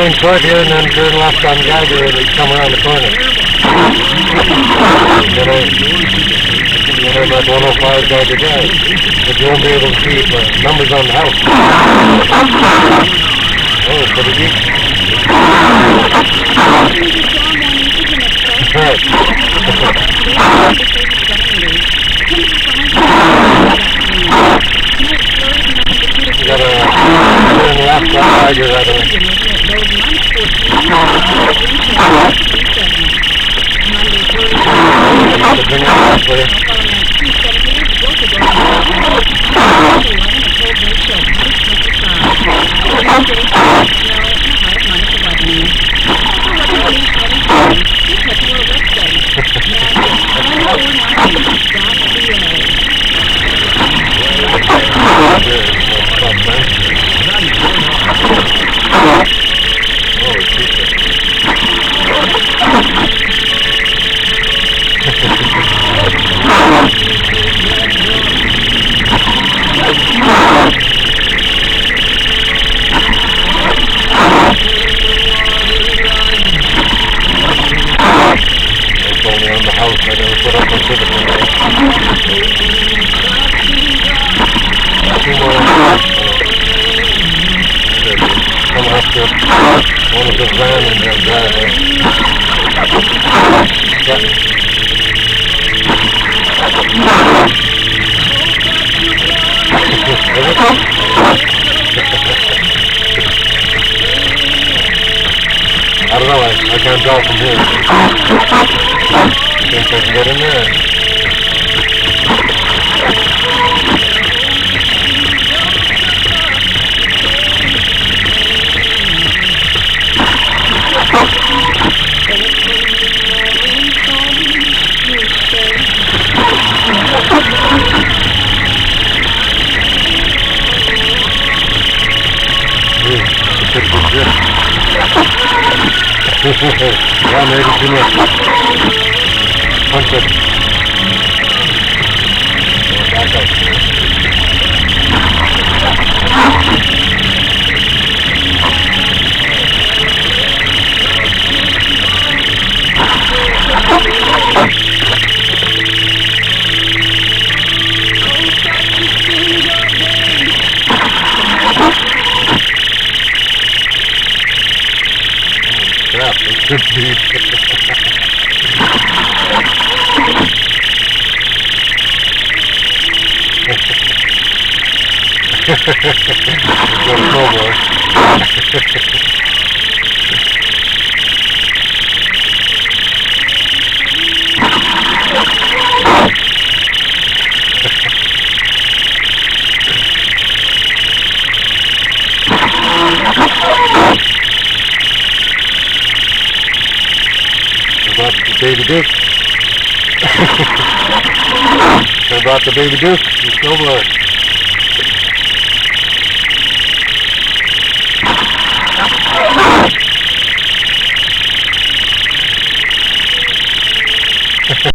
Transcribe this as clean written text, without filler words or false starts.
going short here and then turn left on Geiger and come around the corner. Then I'm at 105 Geiger Drive. But you won't be able to see numbers on the house. Oh, pretty deep. Right. You gotta turn left on Geiger right away. To bring it back for you. Only on the house, I never put up on civic anymore. Two more come up to one of the van in their driveway. I don't know, I can't tell from here. Think I can get in there? Yeah, maybe too much. Punch it. Back up. Crap, it's good deep. It's got a snowblower. About the Baby Duke. About the Baby Duke, the snowblower.